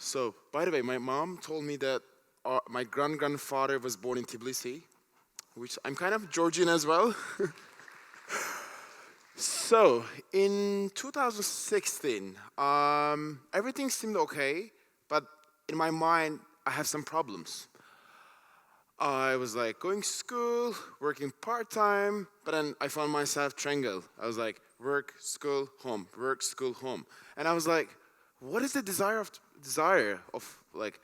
So, by the way, my mom told me that my grandfather was born in Tbilisi, which I'm kind of Georgian as well. So, in 2016, everything seemed okay, but in my mind, I have some problems. I was like going to school, working part time, but then I found myself triangle. I was like work, school, home, and I was like, what is the desire of like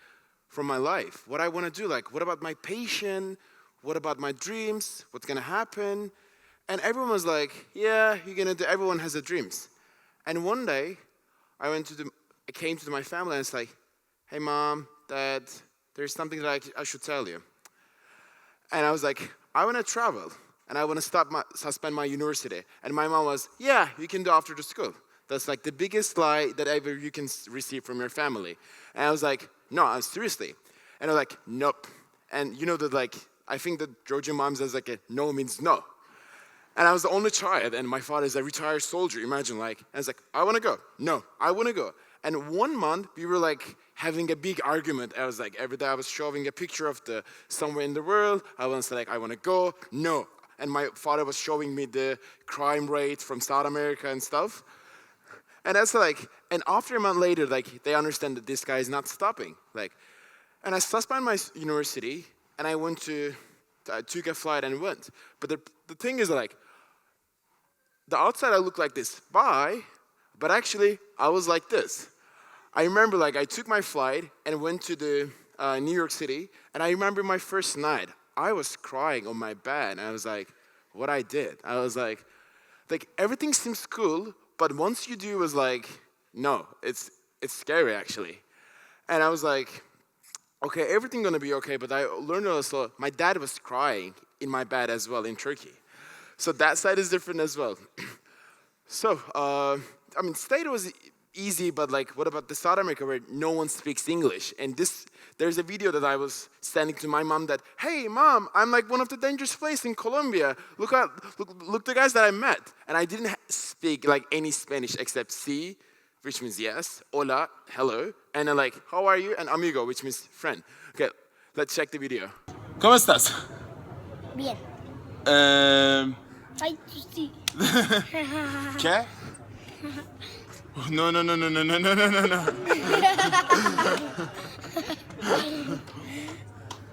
from my life? What I want to do? Like, what about my passion? What about my dreams? What's gonna happen? And everyone was like, yeah, you're gonna do. Everyone has their dreams. And one day, I came to my family and it's like, hey, mom, dad, there's something that I should tell you. And I was like, I want to travel and I want to suspend my university. And my mom was, yeah, you can do after the school. That's like the biggest lie that ever you can receive from your family. And I was like, no, seriously. And I was like, nope. And you know that like, I think that Georgian mom says like a no means no. And I was the only child, and my father is a retired soldier. Imagine, like, and I was like, I want to go. No, I want to go. And 1 month, we were like having a big argument. I was like, every day I was showing a picture of the somewhere in the world. I was like, I want to go. No. And my father was showing me the crime rate from South America and stuff. And that's like, and after a month later, like, they understand that this guy is not stopping. Like, and I suspended my university, and I took a flight and went. But the thing is, like, the outside I look like this, bye, but actually I was like this. I remember like I took my flight and went to the New York City, and I remember my first night, I was crying on my bed, and I was like, what I did. I was like everything seems cool, but once you do was like, no, it's scary actually. And I was like, okay, everything gonna be okay, but I learned also, my dad was crying in my bed as well in Turkey. So that side is different as well. So, I mean, state was easy, but like, what about the South America where no one speaks English? And there's a video that I was sending to my mom that, hey, mom, I'm like one of the dangerous places in Colombia. Look the guys that I met. And I didn't speak like any Spanish except sí, which means yes, hola, hello, and then like, how are you? And amigo, which means friend. Okay, let's check the video. ¿Cómo estás? Bien. Ay, sí. ¿Qué? No, no, no, no, no, no, no, no, no.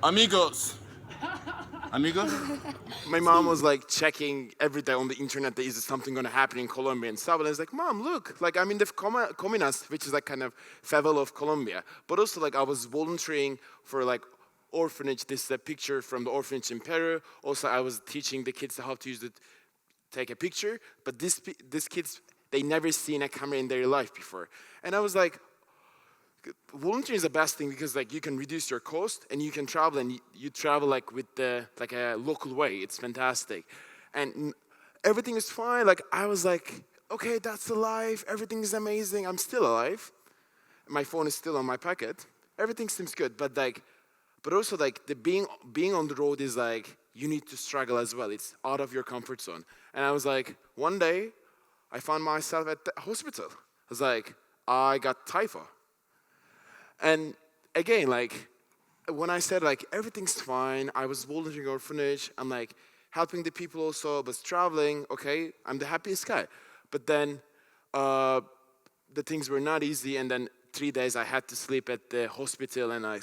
Amigos. Amigos? My mom was like checking every day on the internet that is something gonna happen in Colombia and stuff. And I was like, Mom, look, like I'm in the Comunas, which is like kind of favela of Colombia. But also like I was volunteering for like orphanage. This is a picture from the orphanage in Peru. Also, I was teaching the kids how to take a picture. But these kids, they never seen a camera in their life before. And I was like, volunteering is the best thing because like you can reduce your cost and you can travel and you travel like with like a local way. It's fantastic, and everything is fine. Like I was like, okay, that's alive. Everything is amazing. I'm still alive. My phone is still on my pocket. Everything seems good, but also like the being on the road is like you need to struggle as well. It's out of your comfort zone. And I was like, one day, I found myself at the hospital. I was like, I got typhoid. And again, like, when I said, like, everything's fine, I was volunteering orphanage, I'm, like, helping the people also, was traveling, okay, I'm the happiest guy. But then the things were not easy, and then 3 days I had to sleep at the hospital, and I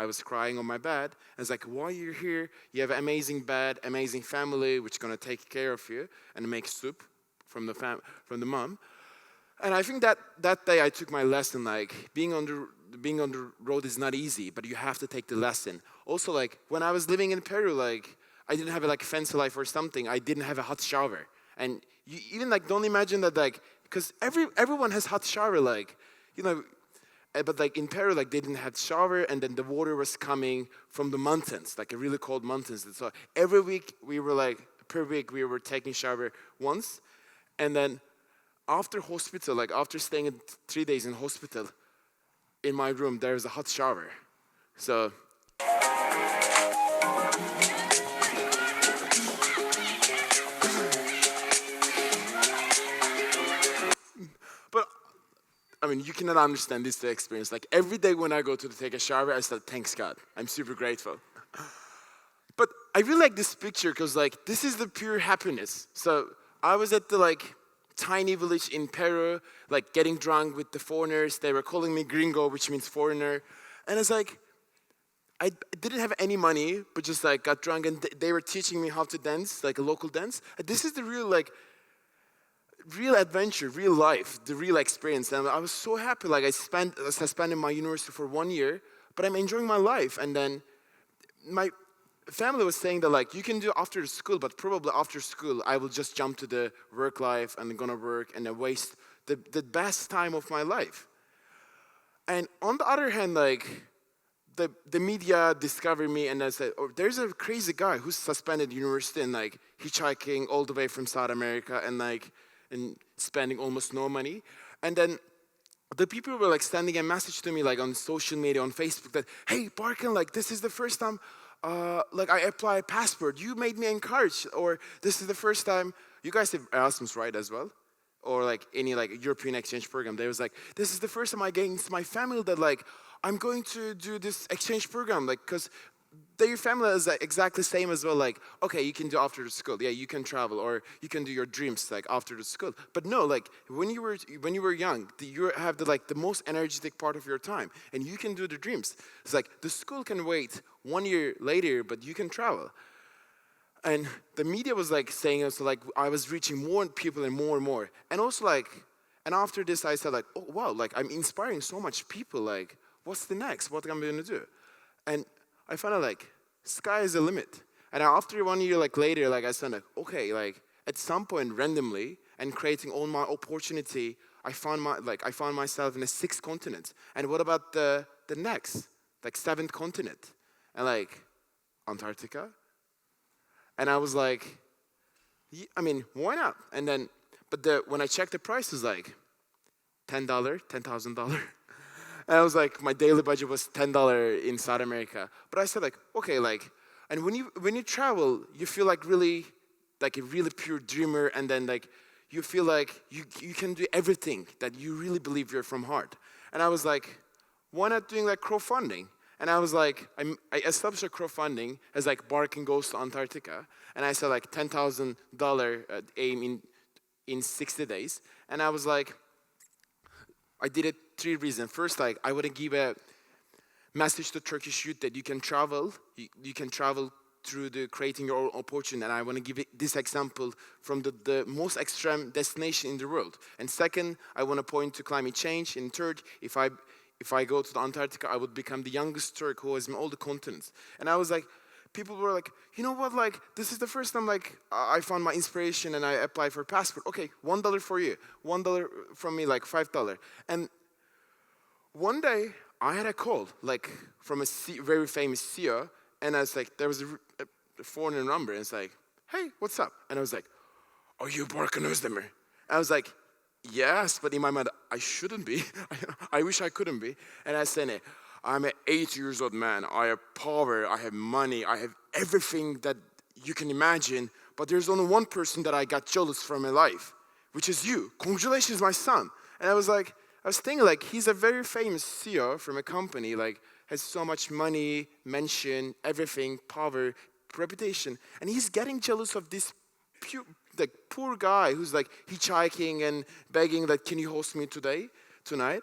was crying on my bed. I was like, why are you here? You have an amazing bed, amazing family, which is going to take care of you, and make soup from the mom. And I think that day I took my lesson, like, being on the road is not easy, but you have to take the lesson. Also, like, when I was living in Peru, like, I didn't have a, like, fancy life or something. I didn't have a hot shower. And you even, like, don't imagine that, like, because everyone has hot shower, like, you know, but, like, in Peru, like, they didn't have shower, and then the water was coming from the mountains, like, a really cold mountains. And so every week, per week, we were taking shower once, and then after hospital, like, after staying 3 days in hospital, in my room, there's a hot shower. So, but I mean, you cannot understand this experience. Like every day when I go to take a shower, I said, thanks God. I'm super grateful. But I really like this picture because like this is the pure happiness. So I was at the like tiny village in Peru, like getting drunk with the foreigners. They were calling me gringo, which means foreigner. And it's like, I didn't have any money, but just like got drunk and they were teaching me how to dance, like a local dance. And this is the real like, real adventure, real life, the real experience. And I was so happy, like I suspended my university for 1 year, but I'm enjoying my life. And then my family was saying that like, you can do after school, but probably after school, I will just jump to the work life and gonna work and then waste the best time of my life. And on the other hand, like, the media discovered me and I said, oh, there's a crazy guy who's suspended university and like hitchhiking all the way from South America and spending almost no money. And then the people were like sending a message to me like on social media, on Facebook that, hey, Barkin, like this is the first time like I apply a passport. You made me encouraged. Or this is the first time, you guys have Erasmus, right, as well? Or like any like European exchange program. They was like, this is the first time I gained my family that like, I'm going to do this exchange program, like, because their family is like, exactly same as well. Like, okay, you can do after the school, yeah, you can travel, or you can do your dreams like after the school. But no, like when you were young, you have the like the most energetic part of your time, and you can do the dreams. It's like the school can wait 1 year later, but you can travel. And the media was like saying also like I was reaching more people and more, and also like, and after this I said like, oh wow, like I'm inspiring so much people, like. What's the next? What am I going to do? And I found out like, sky is the limit. And after 1 year, like later, like I said, like, okay, like at some point randomly and creating all my opportunity, I found myself in the 6th continent. And what about the next, like 7th continent? And like Antarctica? And I was like, I mean, why not? And then, but when I checked the prices, like $10, $10,000. And I was like, my daily budget was $10 in South America. But I said like, okay, like, and when you travel, you feel like really, like a really pure dreamer, and then like, you feel like you can do everything that you really believe you're from heart. And I was like, why not doing like crowdfunding? And I was like, I established a crowdfunding as like Barkin goes to Antarctica. And I said like $10,000 aim in 60 days. And I was like, I did it 3 reasons. First, like I want to give a message to Turkish youth that you can travel. You can travel through the creating your own opportunity. And I want to give this example from the most extreme destination in the world. And second, I want to point to climate change. And third, if I go to the Antarctica, I would become the youngest Turk who has in all the continents. And I was like, people were like, you know what, like, this is the first time, like, I found my inspiration and I applied for a passport. Okay, $1 for you. $1 from me, like $5. And one day, I had a call, like, from a very famous CEO, and I was like, there was a foreign number, and it's like, hey, what's up? And I was like, are you Barkin Ozdemir? I was like, yes, but in my mind, I shouldn't be. I wish I couldn't be. And I said, I'm an 8 years old man. I have power, I have money, I have everything that you can imagine, but there's only one person that I got jealous from in life, which is you. Congratulations, my son. And I was thinking like, he's a very famous CEO from a company, like has so much money, mention, everything, power, reputation, and he's getting jealous of this like poor guy who's like hitchhiking and begging that, can you host me tonight?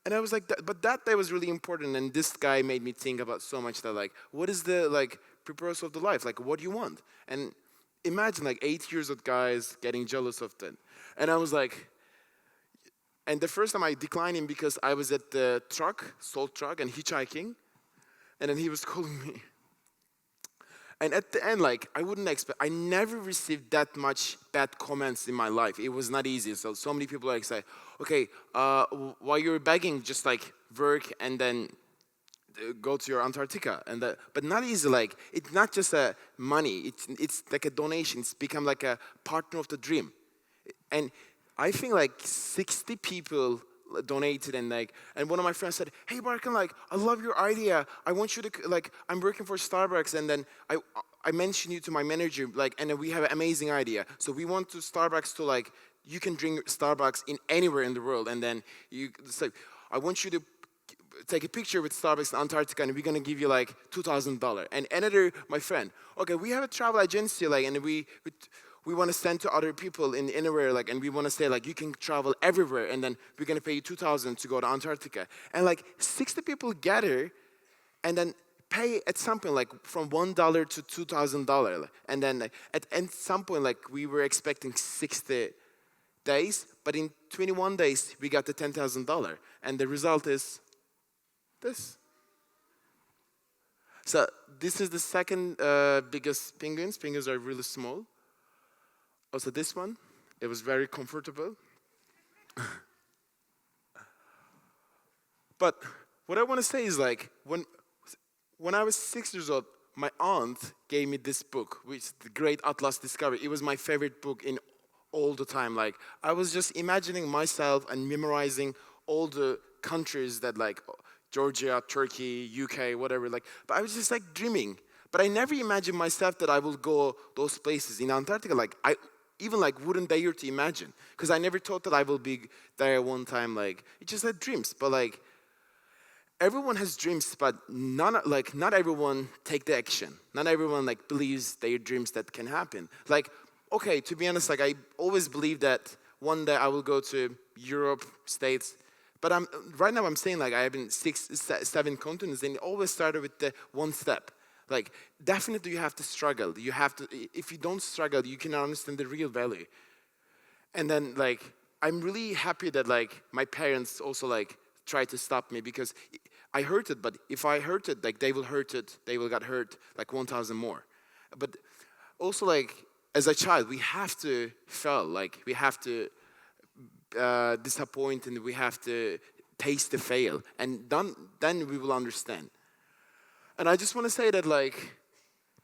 And I was like, but that day was really important, and this guy made me think about so much that like, what is the like purpose of the life? Like, what do you want? And imagine like 8 years old guys getting jealous of that. And I was like, and the first time I declined him because I was at the salt truck and hitchhiking, and then he was calling me. And at the end, like, I wouldn't expect, I never received that much bad comments in my life. It was not easy. So many people like say, okay, while you're begging, just like work and then go to your Antarctica. But not easy, like, it's not just a money. It's like a donation. It's become like a partner of the dream. And I think like 60 people donated, and one of my friends said, hey Barkin, like, I love your idea. I want you to, like, I'm working for Starbucks, and then I mentioned you to my manager, like, and then we have an amazing idea. So we want to Starbucks to like you can drink Starbucks in anywhere in the world, and then it's like, I want you to take a picture with Starbucks in Antarctica, and we're gonna give you like $2,000. And another, my friend, okay, we have a travel agency, like, and we want to send to other people in anywhere, like, and we want to say like you can travel everywhere, and then we're gonna pay you 2,000 to go to Antarctica. And like 60 people gather, and then pay at some point like from $1 to $2,000, and then like, at some point like we were expecting 60 days, but in 21 days we got the $10,000, and the result is this. So this is the second biggest penguins. Penguins are really small. Also this one, it was very comfortable. But what I want to say is like when I was 6 years old, my aunt gave me this book, which is the Great Atlas Discovery. It was my favorite book in all the time. Like I was just imagining myself and memorizing all the countries that like Georgia, Turkey, UK, whatever. Like, but I was just like dreaming. But I never imagined myself that I will go those places in Antarctica. Like I even like wouldn't dare to imagine, because I never thought that I will be there one time. Like it just had dreams, but like everyone has dreams, but not everyone take the action. Not everyone like believes their dreams that can happen. Like, okay, to be honest, like I always believe that one day I will go to Europe, States. But right now I'm saying like I have been 7 continents, and it always started with the one step. Like definitely you have to struggle. You have to. If you don't struggle, you cannot understand the real value. And then like I'm really happy that like my parents also like try to stop me, because I hurt it. But if I hurt it, like they will hurt it. They will get hurt like 1,000 more. But also like as a child, we have to fail. Like we have to disappoint, and we have to taste the fail, and then we will understand. And I just want to say that like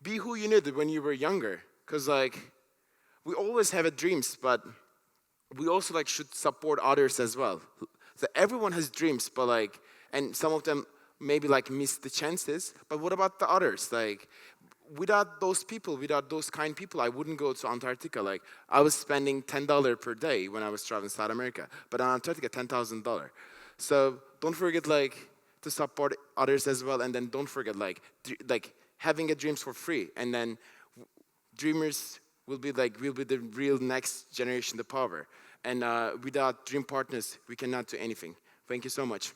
be who you needed when you were younger, because like we always have a dreams, but we also like should support others as well. So everyone has dreams, but like, and some of them maybe like miss the chances. But what about the others? Like, without those people, without those kind people, I wouldn't go to Antarctica. Like, I was spending $10 per day when I was traveling South America, but in Antarctica, $10,000. So don't forget like to support others as well, and then don't forget like having a dreams for free, and then dreamers will be the real next generation, the power. And without dream partners, we cannot do anything. Thank you so much.